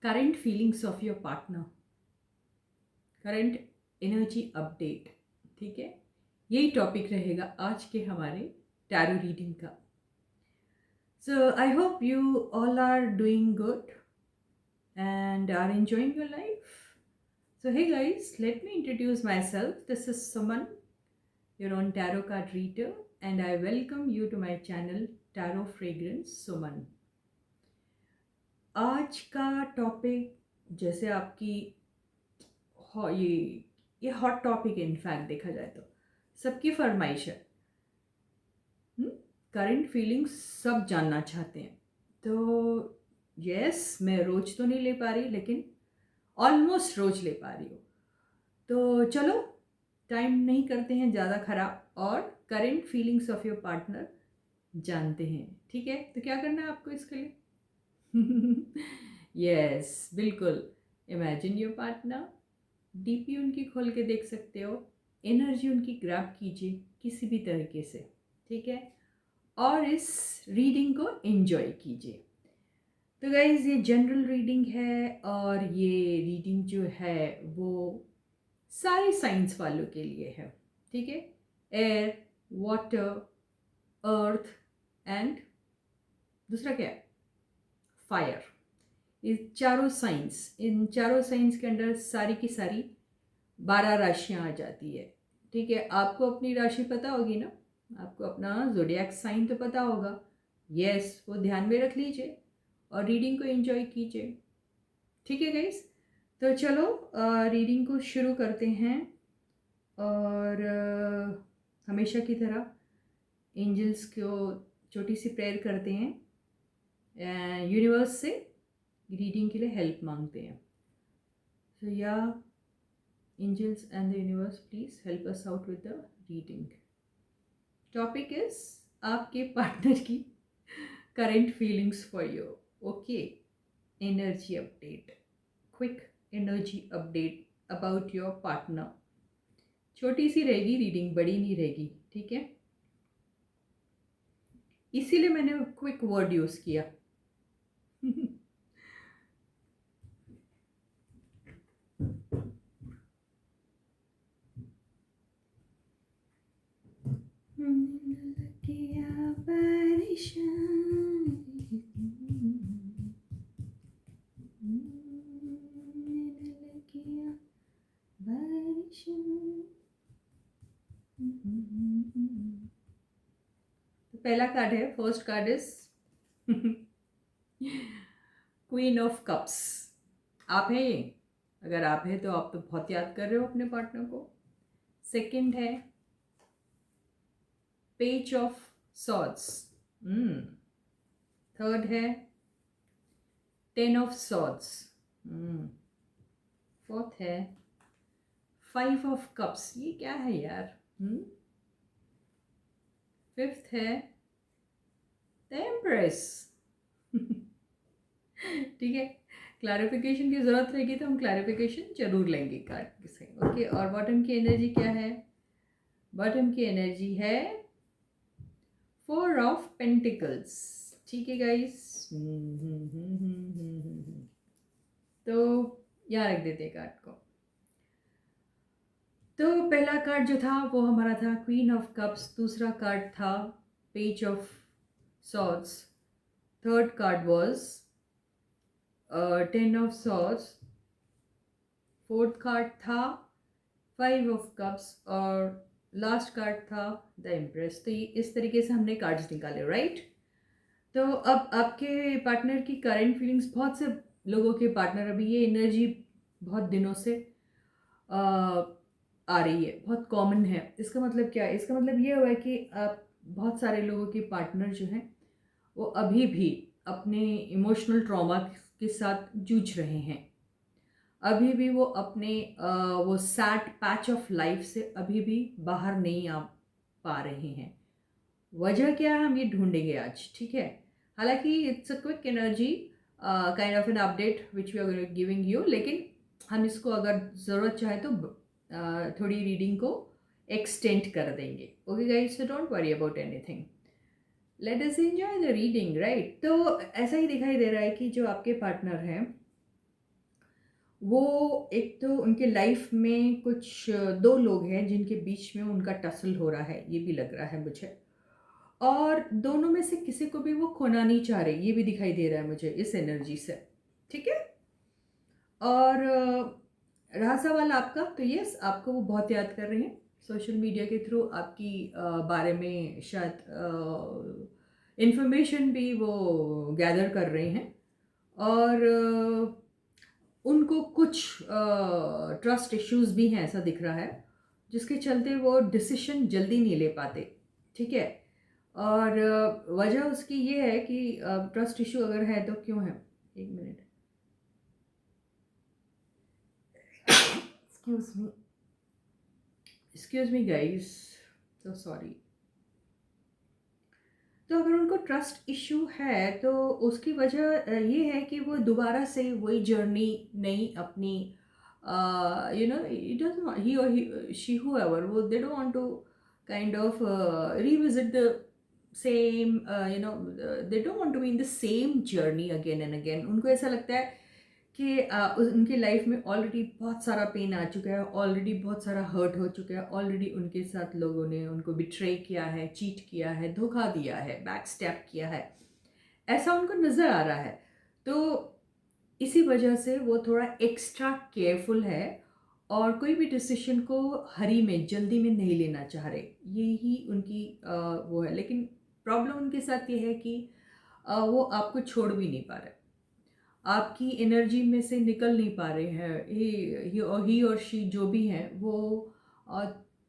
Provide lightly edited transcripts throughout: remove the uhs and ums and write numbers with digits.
Current feelings of your partner, current energy update. ठीक है, यही टॉपिक रहेगा आज के हमारे टैरो रीडिंग का। So I hope you all are doing good and are enjoying your life. So, hey guys, let me introduce myself. This is Suman, your own tarot card reader, and I welcome you to my channel Tarot Fragrance Suman. आज का topic जैसे आपकी ये hot topic है, in fact देखा जाए तो सबकी फरमाइश है। करंट फीलिंग्स सब जानना चाहते हैं। तो यस, मैं रोज तो नहीं ले पा रही, लेकिन ऑलमोस्ट रोज ले पा रही हूँ। तो चलो, टाइम नहीं करते हैं ज़्यादा ख़राब और current feelings of your partner जानते हैं। ठीक है, तो क्या करना है आपको इसके लिए? यस, बिल्कुल। इमेजिन योर पार्टनर, डीपी उनकी खोल के देख सकते हो, एनर्जी उनकी ग्रैब कीजिए किसी भी तरीके से। ठीक है, और इस रीडिंग को एंजॉय कीजिए। तो गाइज, ये जनरल रीडिंग है और ये रीडिंग जो है वो सारे साइंस वालों के लिए है। ठीक है, एयर, वाटर, अर्थ एंड दूसरा क्या है, फायर। ये चारों साइंस, इन चारों साइंस के अंदर सारी की सारी 12 राशियां आ जाती है। ठीक है, आपको अपनी राशि पता होगी ना, आपको अपना ज़ोडिएक साइन तो पता होगा। यस, वो ध्यान में रख लीजिए और रीडिंग को एंजॉय कीजिए। ठीक है गाइस, तो चलो रीडिंग को शुरू करते हैं। और हमेशा की तरह एंजल्स को छोटी सी प्रेयर करते हैं, यूनिवर्स से रीडिंग के लिए हेल्प मांगते हैं। तो या angels and the universe, please help us out with the reading. Topic is आपके पार्टनर की current feelings for you. Okay, energy update, quick energy update about your partner. छोटी सी रहेगी रीडिंग, बड़ी नहीं रहेगी। ठीक है, इसीलिए मैंने क्विक वर्ड यूज किया। पहला कार्ड है, first card is queen of cups. आप हैं ये? अगर आप हैं तो आप तो बहुत याद कर रहे हो अपने पार्टनर को। सेकंड है पेज ऑफ सॉर्ड्स। थर्ड है 10 ऑफ सॉर्ड्स। फोर्थ है 5 ऑफ कप्स। ये क्या है यार? फिफ्थ है द एम्प्रेस। ठीक है, क्लैरिफिकेशन की ज़रूरत रहेगी तो हम क्लैरिफिकेशन जरूर लेंगे कार्ड से। ओके, और बॉटम की एनर्जी क्या है? बॉटम की एनर्जी है 4 ऑफ पेंटिकल्स। ठीक है गाइस, तो यहाँ रख देते हैं कार्ड को। तो पहला कार्ड जो था वो हमारा था क्वीन ऑफ कप्स, दूसरा कार्ड था page of swords, third card was 10 of swords, fourth card था 5 ऑफ कप्स और लास्ट कार्ड था द एम्प्रेस। तो ये इस तरीके से हमने कार्ड्स निकाले, राइट? तो अब आपके पार्टनर की करंट फीलिंग्स, बहुत से लोगों के पार्टनर, अभी ये एनर्जी बहुत दिनों से आ रही है, बहुत कॉमन है। इसका मतलब क्या है? इसका मतलब ये हुआ है कि आप बहुत सारे लोगों के पार्टनर जो हैं वो अभी भी अपने इमोशनल ट्रॉमा के साथ जूझ रहे हैं। अभी भी वो अपने वो सैड पैच ऑफ लाइफ से अभी भी बाहर नहीं आ पा रहे हैं। वजह क्या है, हम ये ढूंढेंगे आज। ठीक है, हालांकि it's a quick energy kind of an update which we are giving you, लेकिन हम इसको अगर ज़रूरत चाहे तो थोड़ी रीडिंग को एक्सटेंड कर देंगे। Okay guys, so don't worry about anything, let us enjoy the reading, right? तो ऐसा ही दिखाई दे रहा है कि जो आपके पार्टनर हैं वो एक तो उनके लाइफ में कुछ 2 लोग हैं जिनके बीच में उनका टसल हो रहा है, ये भी लग रहा है मुझे। और दोनों में से किसी को भी वो खोना नहीं चाह रहे, ये भी दिखाई दे रहा है मुझे इस एनर्जी से, ठीक है? और रहा सवाल आपका, तो यस, आपको वो बहुत याद कर रहे हैं। सोशल मीडिया के थ्रू आपकी बारे में शायद इन्फॉर्मेशन भी वो गैदर कर रहे हैं। और उनको कुछ ट्रस्ट इश्यूज भी हैं, ऐसा दिख रहा है, जिसके चलते वो डिसीशन जल्दी नहीं ले पाते, ठीक है? और वजह उसकी ये है कि ट्रस्ट इशू अगर है तो क्यों है, एक minute, excuse me, excuse me guys, तो सॉरी। तो अगर उनको ट्रस्ट इशू है तो उसकी वजह ये है कि वो दोबारा से वही जर्नी नहीं अपनी, you know, it doesn't, he और शी हुएवर, वो they don't want to kind of revisit the same, they don't want to be in the same journey again and again। उनको ऐसा लगता है कि उनकी लाइफ में ऑलरेडी बहुत सारा पेन आ चुका है, ऑलरेडी बहुत सारा हर्ट हो चुका है, ऑलरेडी उनके साथ लोगों ने उनको बिट्रे किया है, चीट किया है, धोखा दिया है, बैक स्टैप किया है, ऐसा उनको नज़र आ रहा है। तो इसी वजह से वो थोड़ा एक्स्ट्रा केयरफुल है और कोई भी डिसीजन को हरी में, जल्दी में नहीं लेना चाह रहे, यही उनकी वो है। लेकिन प्रॉब्लम उनके साथ ये है कि वो आपको छोड़ भी नहीं पा रहे, आपकी एनर्जी में से निकल नहीं पा रहे हैं। ही और शी जो भी हैं वो अ,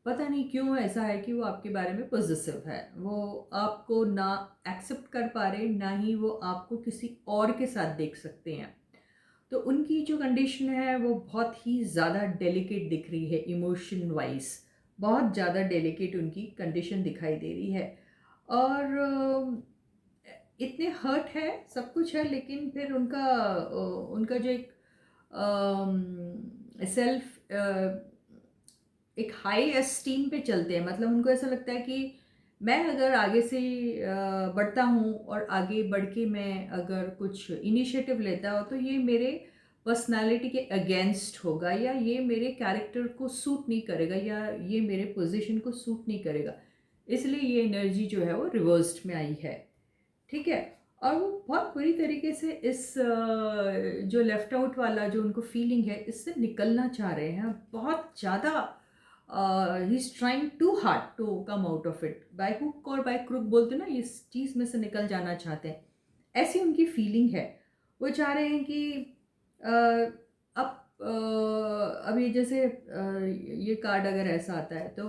पता नहीं क्यों ऐसा है कि वो आपके बारे में पॉजिटिव है, वो आपको ना एक्सेप्ट कर पा रहे, ना ही वो आपको किसी और के साथ देख सकते हैं। तो उनकी जो कंडीशन है वो बहुत ही ज़्यादा डेलिकेट दिख रही है, इमोशन वाइज बहुत ज़्यादा डेलिकेट उनकी कंडीशन दिखाई दे रही है। और इतने हर्ट है, सब कुछ है, लेकिन फिर उनका जो एक सेल्फ, एक हाई एस्टीम पे चलते हैं। मतलब उनको ऐसा लगता है कि मैं अगर आगे से बढ़ता हूँ और आगे बढ़ के मैं अगर कुछ इनिशिएटिव लेता हूँ तो ये मेरे पर्सनालिटी के अगेंस्ट होगा, या ये मेरे कैरेक्टर को सूट नहीं करेगा, या ये मेरे पोजीशन को सूट नहीं करेगा, इसलिए ये एनर्जी जो है वो रिवर्स्ड में आई है, ठीक है? और वो बहुत बुरी तरीके से इस जो लेफ्ट आउट वाला जो उनको फीलिंग है, इससे निकलना चाह रहे हैं बहुत ज़्यादा। He is trying to hard to come out of it, by hook और बाय क्रुक बोलते ना, इस चीज़ में से निकल जाना चाहते हैं, ऐसी उनकी फीलिंग है। वो चाह रहे हैं कि अब अभी जैसे ये कार्ड अगर ऐसा आता है तो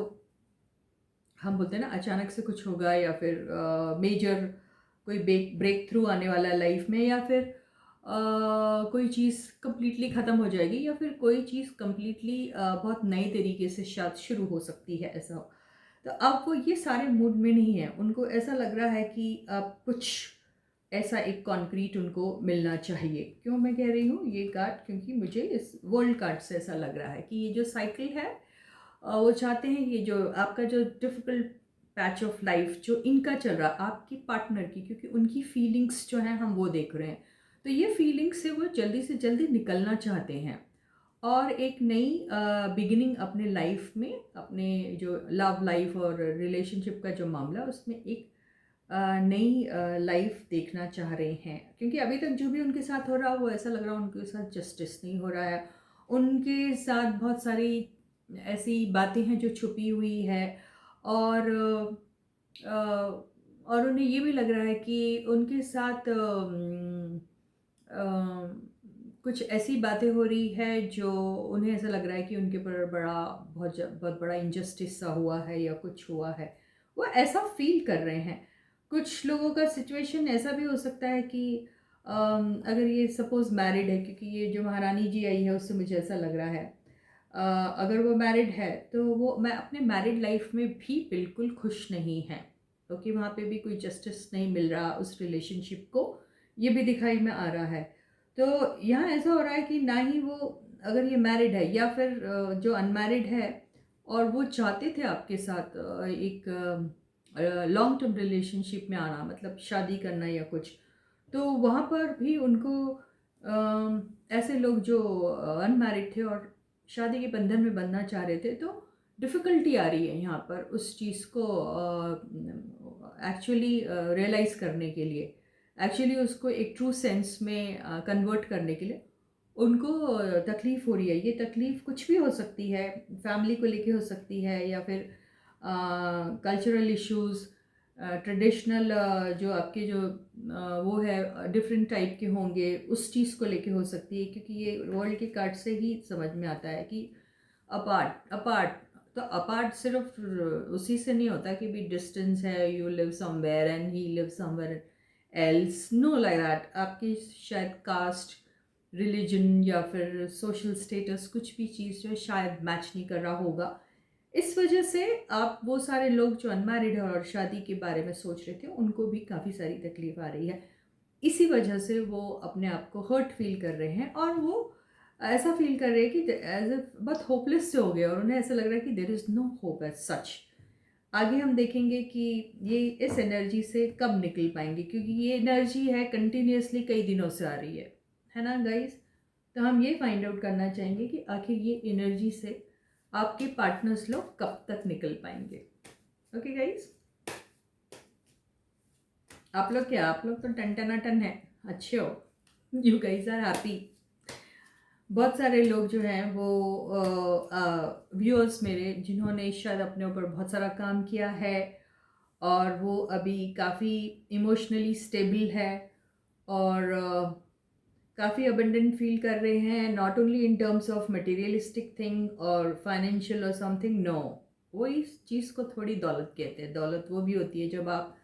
हम बोलते हैं ना, अचानक से कुछ होगा, या फिर मेजर कोई ब्रेक थ्रू आने वाला है लाइफ में, या फिर कोई चीज़ कंप्लीटली ख़त्म हो जाएगी, या फिर कोई चीज़ कंप्लीटली बहुत नए तरीके से शायद शुरू हो सकती है, ऐसा हो। तो अब वो ये सारे मूड में नहीं है, उनको ऐसा लग रहा है कि अब कुछ ऐसा एक कॉन्क्रीट उनको मिलना चाहिए। क्यों मैं कह रही हूँ ये कार्ड, क्योंकि मुझे इस वर्ल्ड कार्ड से ऐसा लग रहा है कि ये जो साइकिल है, वो चाहते हैं ये जो आपका जो डिफ़िकल्ट पैच ऑफ लाइफ जो इनका चल रहा, आपकी पार्टनर की, क्योंकि उनकी फीलिंग्स जो हैं हम वो देख रहे हैं, तो ये फीलिंग्स से वो जल्दी से जल्दी निकलना चाहते हैं और एक नई बिगिनिंग अपने लाइफ में, अपने जो लव लाइफ और रिलेशनशिप का जो मामला, उसमें एक नई लाइफ देखना चाह रहे हैं। क्योंकि अभी तक जो भी उनके साथ हो रहा, वो ऐसा लग रहा है उनके साथ जस्टिस नहीं हो रहा है, उनके साथ बहुत सारी ऐसी बातें हैं जो छुपी हुई है। और और उन्हें ये भी लग रहा है कि उनके साथ कुछ ऐसी बातें हो रही है जो उन्हें ऐसा लग रहा है कि उनके ऊपर बहुत बड़ा इनजस्टिस सा हुआ है या कुछ हुआ है, वो ऐसा फील कर रहे हैं। कुछ लोगों का सिचुएशन ऐसा भी हो सकता है कि अगर ये सपोज़ मैरिड है, क्योंकि ये जो महारानी जी आई है उससे मुझे ऐसा लग रहा है, अगर वो मैरिड है तो वो मैं अपने मैरिड लाइफ में भी बिल्कुल खुश नहीं है, क्योंकि वहाँ पे भी कोई जस्टिस नहीं मिल रहा उस रिलेशनशिप को, ये भी दिखाई में आ रहा है। तो यहाँ ऐसा हो रहा है कि ना ही वो, अगर ये मैरिड है या फिर जो अनमैरिड है और वो चाहते थे आपके साथ एक लॉन्ग टर्म रिलेशनशिप में आना, मतलब शादी करना या कुछ, तो वहाँ पर भी उनको ऐसे लोग जो अनमैरिड थे और शादी के बंधन में बंधना चाह रहे थे, तो डिफ़िकल्टी आ रही है यहाँ पर उस चीज़ को एक्चुअली रियलाइज़ करने के लिए, एक्चुअली उसको एक ट्रू सेंस में कन्वर्ट करने के लिए उनको तकलीफ़ हो रही है। ये तकलीफ़ कुछ भी हो सकती है, फैमिली को लेके हो सकती है, या फिर कल्चरल इश्यूज़, ट्रेडिशनल जो आपके जो वो है डिफरेंट टाइप के होंगे, उस चीज़ को लेके हो सकती है, क्योंकि ये वर्ल्ड के कार्ड से ही समझ में आता है कि अपार्ट अपार्ट। तो अपार्ट सिर्फ उसी से नहीं होता कि भी डिस्टेंस है, you live somewhere and he live somewhere else, know like that. आपकी शायद कास्ट, रिलीजन या फिर सोशल स्टेटस, कुछ भी चीज़ जो है शायद मैच नहीं कर रहा होगा। इस वजह से आप वो सारे लोग जो अनमैरिड है और शादी के बारे में सोच रहे थे, उनको भी काफ़ी सारी तकलीफ आ रही है। इसी वजह से वो अपने आप को हर्ट फील कर रहे हैं, और वो ऐसा फील कर रहे हैं कि एज ए बहुत होपलेस से हो गए, और उन्हें ऐसा लग रहा है कि there is no hope as such. आगे हम देखेंगे कि ये इस एनर्जी से कब निकल पाएंगे, क्योंकि ये एनर्जी है कंटिन्यूसली कई दिनों से आ रही है ना गाइस। तो हम ये फाइंड आउट करना चाहेंगे कि आखिर ये एनर्जी से आपके पार्टनर्स लोग कब तक निकल पाएंगे। ओके गाइस, आप लोग क्या, आप लोग तो टन टना टन है, अच्छे हो, यू गाइस आर हैप्पी। बहुत सारे लोग जो हैं वो व्यूअर्स मेरे, जिन्होंने शायद अपने ऊपर बहुत सारा काम किया है और वो अभी काफ़ी इमोशनली स्टेबल है, और काफ़ी अबंडेंट फील कर रहे हैं, not only in terms of materialistic thing और फाइनेंशियल और समथिंग, नो। वो इस चीज़ को थोड़ी दौलत कहते हैं। दौलत वो भी होती है जब आप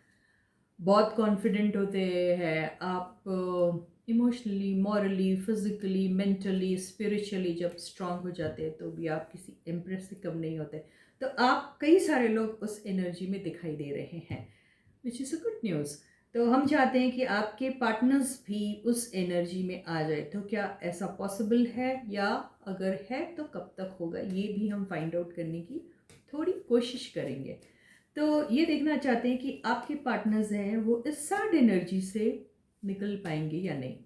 बहुत कॉन्फिडेंट होते हैं, आप emotionally, morally, physically, mentally, spiritually जब स्ट्रांग हो जाते हैं, तो भी आप किसी इम्प्रेस से कम नहीं होते। तो आप, कई सारे लोग उस एनर्जी में दिखाई दे रहे हैं, which is a good news. तो हम चाहते हैं कि आपके पार्टनर्स भी उस एनर्जी में आ जाए। तो क्या ऐसा पॉसिबल है, या अगर है तो कब तक होगा, ये भी हम फाइंड आउट करने की थोड़ी कोशिश करेंगे। तो ये देखना चाहते हैं कि आपके पार्टनर्स हैं वो इस सैड एनर्जी से निकल पाएंगे या नहीं।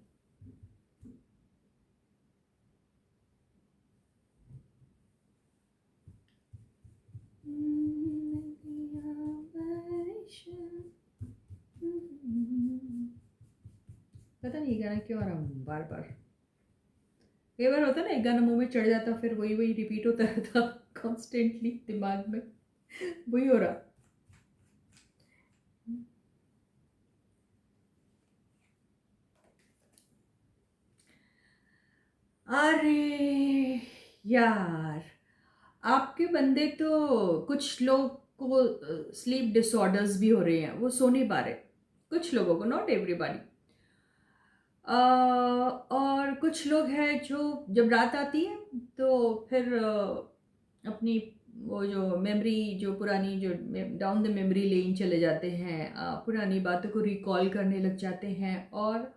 पता नहीं ये गाना क्यों आ रहा हूँ बार बार। कई बार होता है ना, एक गाना मुंह में चढ़ जाता, फिर वही वही रिपीट होता रहता कॉन्स्टेंटली दिमाग में, वही हो रहा। अरे यार, आपके बंदे तो, कुछ लोग को स्लीप डिसऑर्डर्स भी हो रहे हैं, वो सो नहीं पा रहे, कुछ लोगों को, नॉट एवरीबॉडी। और कुछ लोग हैं जो जब रात आती है तो फिर अपनी वो जो मेमोरी, जो पुरानी, जो डाउन द मेमोरी लेन चले जाते हैं, पुरानी बातों को रिकॉल करने लग जाते हैं, और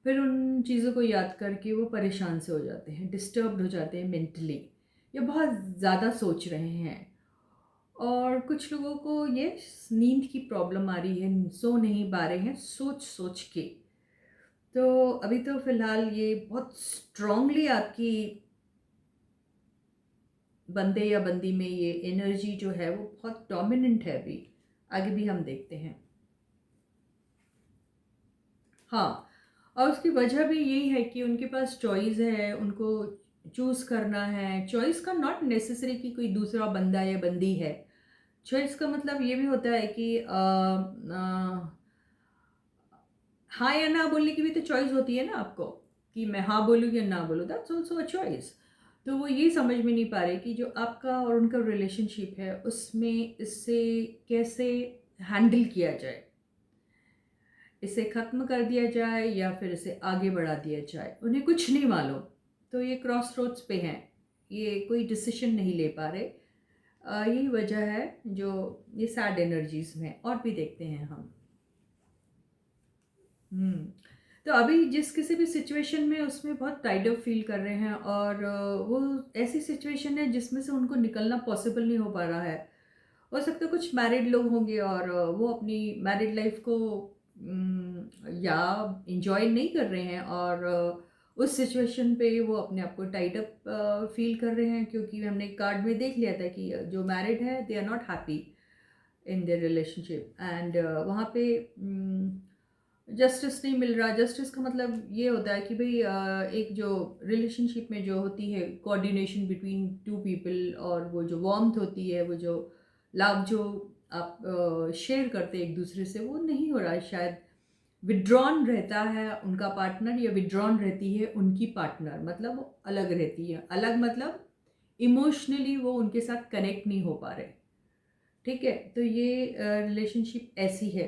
फिर उन चीज़ों को याद करके वो परेशान से हो जाते हैं, डिस्टर्ब्ड हो जाते हैं मेंटली, या बहुत ज़्यादा सोच रहे हैं। और कुछ लोगों को ये नींद की प्रॉब्लम आ रही है, सो नहीं पा रहे हैं सोच सोच के। तो अभी तो फ़िलहाल ये बहुत स्ट्रांगली आपकी बंदे या बंदी में ये एनर्जी जो है वो बहुत डोमिनेंट है अभी। आगे भी हम देखते हैं। हाँ, और उसकी वजह भी यही है कि उनके पास चॉइस है, उनको चूज़ करना है। चॉइस का नॉट नेसेसरी कि कोई दूसरा बंदा या बंदी है। चॉइस का मतलब ये भी होता है कि हाँ या ना बोलने की भी तो चॉइस होती है ना आपको, कि मैं हाँ बोलूँ या ना बोलूँ, दैट्स ऑल्सो अ चॉइस। तो वो ये समझ में नहीं पा रहे कि जो आपका और उनका रिलेशनशिप है, उसमें इससे कैसे हैंडल किया जाए, इसे ख़त्म कर दिया जाए या फिर इसे आगे बढ़ा दिया जाए, उन्हें कुछ नहीं मालूम। तो ये क्रॉस रोड्स पे हैं, ये कोई डिसीजन नहीं ले पा रहे। यही वजह है जो ये सैड एनर्जीज में। और भी देखते हैं हम। हम्म। तो अभी जिस किसी भी सिचुएशन में, उसमें बहुत टाइड अप फील कर रहे हैं, और वो ऐसी सिचुएशन है जिसमें से उनको निकलना पॉसिबल नहीं हो पा रहा है। हो सकता है कुछ मैरिड लोग होंगे और वो अपनी मैरिड लाइफ को या इंजॉय नहीं कर रहे हैं, और उस सिचुएशन पे वो अपने आप को टाइड अप फील कर रहे हैं, क्योंकि हमने कार्ड में देख लिया था कि जो मैरिड है they are not happy in their relationship, and वहाँ पे जस्टिस नहीं मिल रहा। जस्टिस का मतलब ये होता है कि भाई एक जो रिलेशनशिप में जो होती है कोऑर्डिनेशन बिटवीन टू पीपल, और वो जो वार्मथ होती है, वो जो लव जो आप शेयर करते हैं एक दूसरे से, वो नहीं हो रहा है शायद। विड्रॉन रहता है उनका पार्टनर, या विड्रॉन रहती है उनकी पार्टनर, मतलब वो अलग रहती है। अलग मतलब इमोशनली वो उनके साथ कनेक्ट नहीं हो पा रहे। ठीक है, तो ये रिलेशनशिप ऐसी है,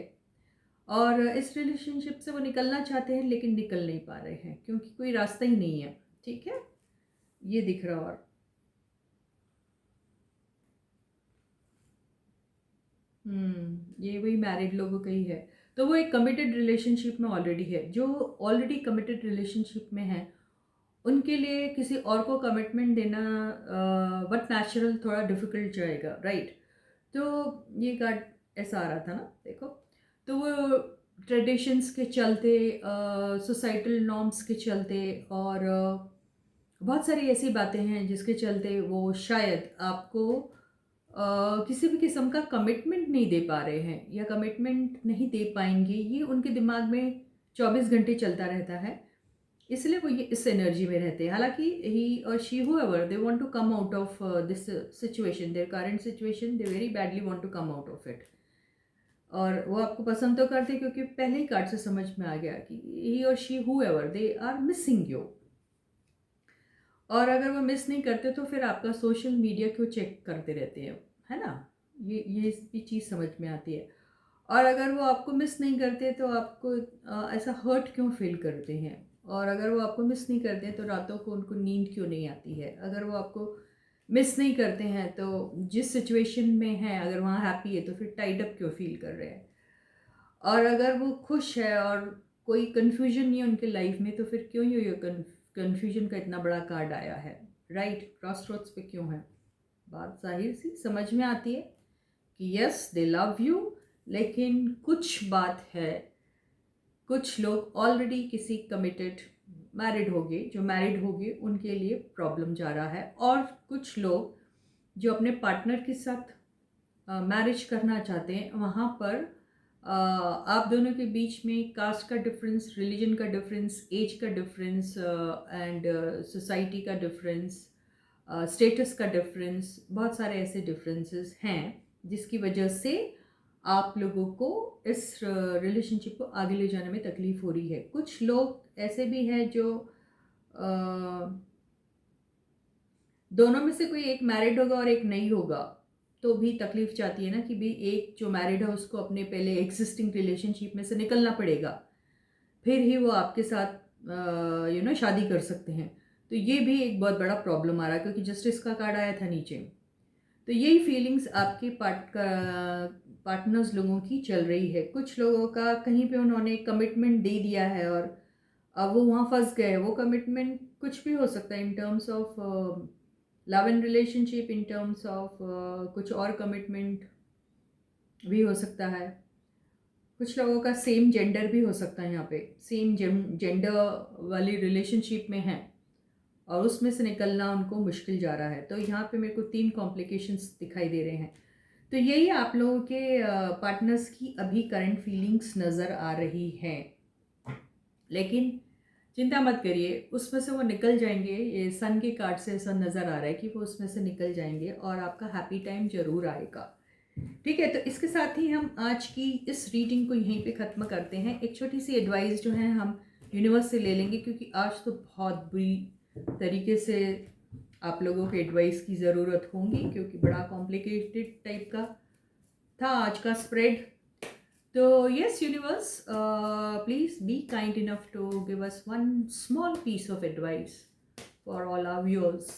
और इस रिलेशनशिप से वो निकलना चाहते हैं लेकिन निकल नहीं पा रहे हैं, क्योंकि कोई रास्ता ही नहीं है। ठीक है, ये दिख रहा। और ये वही मैरिड लोगों का ही है। तो वो एक कमिटेड रिलेशनशिप में ऑलरेडी है। जो ऑलरेडी कमिटेड रिलेशनशिप में है उनके लिए किसी और को कमिटमेंट देना बट नेचुरल थोड़ा डिफिकल्ट जाएगा, राइट। तो ये कार्ड ऐसा आ रहा था ना, देखो। तो वो ट्रेडिशंस के चलते, सोसाइटल नॉर्म्स के चलते, और बहुत सारी ऐसी बातें हैं जिसके चलते वो शायद आपको किसी भी किस्म का कमिटमेंट नहीं दे पा रहे हैं, या कमिटमेंट नहीं दे पाएंगे। ये उनके दिमाग में 24 घंटे चलता रहता है, इसलिए वो ये इस एनर्जी में रहते हैं। हालांकि ही और she whoever they want to come out of this situation, their current situation, they very badly want to come out of it. और वो आपको पसंद तो करते हैं, क्योंकि पहले ही कार्ड से समझ में आ गया कि ही और she whoever they are missing you. और अगर वो मिस नहीं करते तो फिर आपका सोशल मीडिया क्यों चेक करते रहते हैं, है ना। ये भी चीज़ समझ में आती है। और अगर वो आपको मिस नहीं करते तो आपको ऐसा हर्ट क्यों फील करते हैं। और अगर वो आपको मिस नहीं करते तो रातों को उनको नींद क्यों नहीं आती है। अगर वो आपको मिस नहीं करते हैं तो जिस सिचुएशन में है, अगर वहाँ हैप्पी है तो फिर टाइड अप क्यों फील कर रहे हैं। और अगर वो खुश है और कोई कन्फ्यूजन नहीं है उनके लाइफ में, तो फिर क्यों ये कन्फ्यूजन का इतना बड़ा कार्ड आया है, राइट। क्रॉस रोड्स पे क्यों है। बात जाहिर सी समझ में आती है कि यस दे लव यू, लेकिन कुछ बात है, कुछ लोग ऑलरेडी किसी कमिटेड मैरिड होंगे, जो मैरिड होंगे उनके लिए प्रॉब्लम जा रहा है। और कुछ लोग जो अपने पार्टनर के साथ मैरिज करना चाहते हैं, वहाँ पर आप दोनों के बीच में कास्ट का डिफरेंस, रिलीजन का डिफरेंस, एज का डिफरेंस, एंड सोसाइटी का डिफरेंस, स्टेटस का डिफरेंस, बहुत सारे ऐसे डिफरेंसेस हैं जिसकी वजह से आप लोगों को इस रिलेशनशिप को आगे ले जाने में तकलीफ हो रही है। कुछ लोग ऐसे भी हैं जो दोनों में से कोई एक मैरिड होगा और एक नहीं होगा, तो भी तकलीफ चाहती है ना कि भाई एक जो मैरिड है उसको अपने पहले एग्जिस्टिंग रिलेशनशिप में से निकलना पड़ेगा, फिर ही वो आपके साथ शादी कर सकते हैं। तो ये भी एक बहुत बड़ा प्रॉब्लम आ रहा है, क्योंकि जस्टिस का कार्ड आया था नीचे। तो यही फीलिंग्स आपके पार्टनर्स लोगों की चल रही है। कुछ लोगों का कहीं पे उन्होंने कमिटमेंट दे दिया है और अब वो वहाँ फंस गए। वो कमिटमेंट कुछ भी हो सकता है, in terms of love and relationship, in terms of कुछ और कमिटमेंट भी हो सकता है। कुछ लोगों का सेम जेंडर भी हो सकता है, यहाँ पे सेम जेंडर वाली रिलेशनशिप में है और उसमें से निकलना उनको मुश्किल जा रहा है। तो यहाँ पे मेरे को 3 कॉम्प्लिकेशंस दिखाई दे रहे हैं। तो यही आप लोगों के पार्टनर्स की अभी करंट फीलिंग्स नज़र आ रही हैं, लेकिन चिंता मत करिए, उसमें से वो निकल जाएंगे। ये सन के कार्ड से ऐसा नज़र आ रहा है कि वो उसमें से निकल जाएंगे और आपका हैप्पी टाइम ज़रूर आएगा। ठीक है, तो इसके साथ ही हम आज की इस रीडिंग को यहीं पे ख़त्म करते हैं। एक छोटी सी एडवाइस जो है हम यूनिवर्स से ले लेंगे, क्योंकि आज तो बहुत बुरी तरीके से आप लोगों को एडवाइस की ज़रूरत होगी, क्योंकि बड़ा कॉम्प्लिकेटेड टाइप का था आज का स्प्रेड। तो yes universe, please be kind enough to give us one small piece of advice for all our viewers.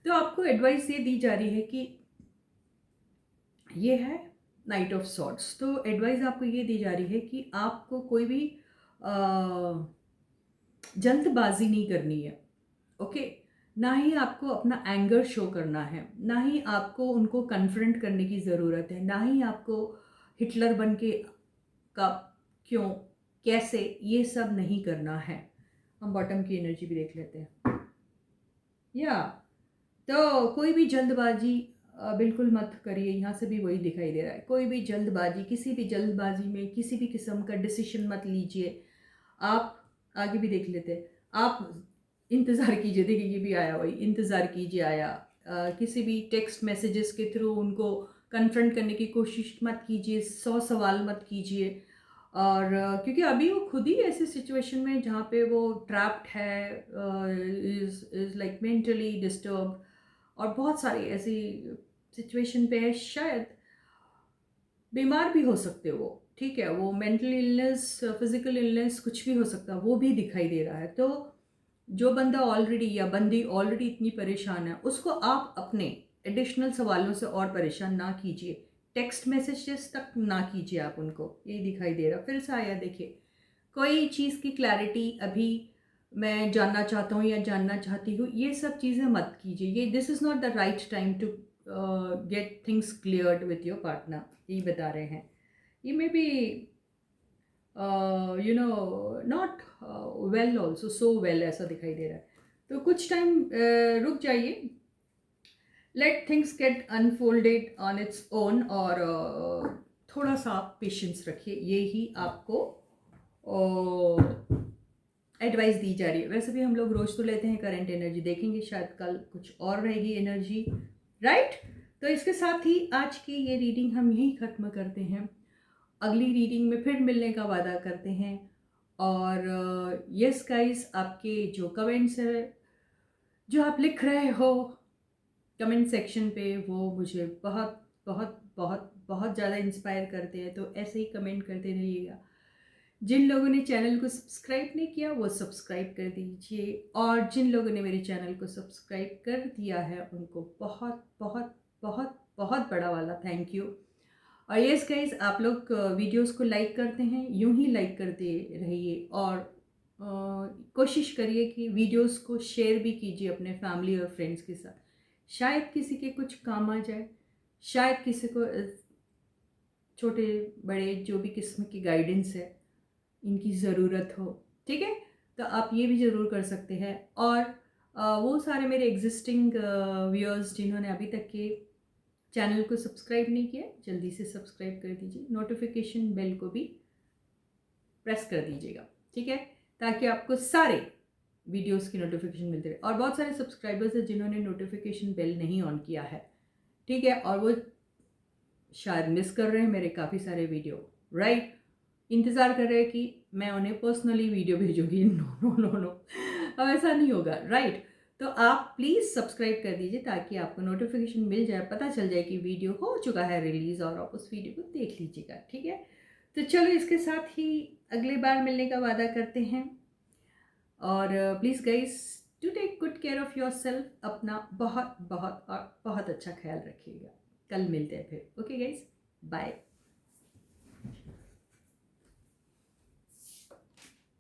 तो आपको एडवाइस ये दी जा रही है कि ये है नाइट ऑफ सॉर्ट्स। तो एडवाइस आपको ये दी जा रही है कि आपको कोई भी जल्दबाजी नहीं करनी है, ओके। ना ही आपको अपना एंगर शो करना है, ना ही आपको उनको कन्फ्रंट करने की ज़रूरत है, ना ही आपको हिटलर बन के कब, क्यों, कैसे, ये सब नहीं करना है। हम बॉटम की एनर्जी भी देख लेते हैं। या तो कोई भी जल्दबाजी बिल्कुल मत करिए। यहाँ से भी वही दिखाई दे रहा है, कोई भी जल्दबाजी, किसी भी जल्दबाजी में किसी भी किस्म का डिसीजन मत लीजिए आप। आगे भी देख लेते हैं। आप इंतज़ार कीजिए, देखिए ये भी आया, वही इंतज़ार कीजिए आया। किसी भी टेक्स्ट मैसेजेस के थ्रू उनको कन्फ्रंट करने की कोशिश मत कीजिए, 100 सवाल मत कीजिए। और क्योंकि अभी वो खुद ही ऐसी सिचुएशन में जहाँ पे वो ट्रैप्ड है, इज़ लाइक मेंटली डिस्टर्ब, और बहुत सारी ऐसी सिचुएशन पे है, शायद बीमार भी हो सकते हो वो, ठीक है, वो मेंटल इलनेस, फिजिकल इलनेस कुछ भी हो सकता है, वो भी दिखाई दे रहा है। तो जो बंदा ऑलरेडी या बंदी ऑलरेडी इतनी परेशान है, उसको आप अपने एडिशनल सवालों से और परेशान ना कीजिए, टेक्स्ट मैसेजेस तक ना कीजिए आप उनको। यही दिखाई दे रहा, फिर से आया, देखिए कोई चीज़ की क्लैरिटी अभी मैं जानना चाहता हूँ या जानना चाहती हूँ, ये सब चीज़ें मत कीजिए। ये this is not the right time to get things cleared with your partner, यही बता रहे हैं। ये may be you know not well also, so well, ऐसा दिखाई दे रहा है। तो कुछ टाइम रुक जाइए, let things get unfolded on its own, और थोड़ा सा आप पेशेंस रखिए, ये ही आपको एडवाइस दी जा रही है। वैसे भी हम लोग रोज तो लेते हैं करंट एनर्जी, देखेंगे शायद कल कुछ और रहेगी एनर्जी, राइट। तो इसके साथ ही आज की ये रीडिंग हम यहीं ख़त्म करते हैं। अगली रीडिंग में फिर मिलने का वादा करते हैं। और यस गाइस, आपके जो कमेंट्स है, जो आप लिख रहे हो कमेंट सेक्शन पे, वो मुझे बहुत बहुत बहुत बहुत ज़्यादा इंस्पायर करते हैं। तो ऐसे ही कमेंट करते रहिएगा। जिन लोगों ने चैनल को सब्सक्राइब नहीं किया वो सब्सक्राइब कर दीजिए, और जिन लोगों ने मेरे चैनल को सब्सक्राइब कर दिया है उनको बहुत बहुत बहुत बहुत बड़ा वाला थैंक यू। और यस गाइस, आप लोग वीडियोस को लाइक करते हैं, यूं ही लाइक करते रहिए, और कोशिश करिए कि वीडियोस को शेयर भी कीजिए अपने फैमिली और फ्रेंड्स के साथ। शायद किसी के कुछ काम आ जाए, शायद किसी को छोटे बड़े जो भी किस्म की गाइडेंस है इनकी ज़रूरत हो, ठीक है। तो आप ये भी ज़रूर कर सकते हैं। और वो सारे मेरे एग्जिस्टिंग व्यूअर्स जिन्होंने अभी तक के चैनल को सब्सक्राइब नहीं किया, जल्दी से सब्सक्राइब कर दीजिए, नोटिफिकेशन बेल को भी प्रेस कर दीजिएगा, ठीक है, ताकि आपको सारे वीडियोस की नोटिफिकेशन मिलती रहे। और बहुत सारे सब्सक्राइबर्स हैं जिन्होंने नोटिफिकेशन बेल नहीं ऑन किया है, ठीक है, और वो शायद मिस कर रहे हैं मेरे काफ़ी सारे वीडियो, राइट। इंतज़ार कर रहे हैं कि मैं उन्हें पर्सनली वीडियो भेजूंगी, नो नो नो नो, अब ऐसा नहीं होगा, राइट। तो आप प्लीज़ सब्सक्राइब कर दीजिए ताकि आपको नोटिफिकेशन मिल जाए, पता चल जाए कि वीडियो हो चुका है रिलीज़, और आप उस वीडियो को देख लीजिएगा, ठीक है। तो चलो इसके साथ ही अगली बार मिलने का वादा करते हैं। और please guys, to take good care of yourself, अपना बहुत बहुत और बहुत अच्छा ख्याल रखिएगा। कल मिलते हैं फिर, ओके गाइस, बाय।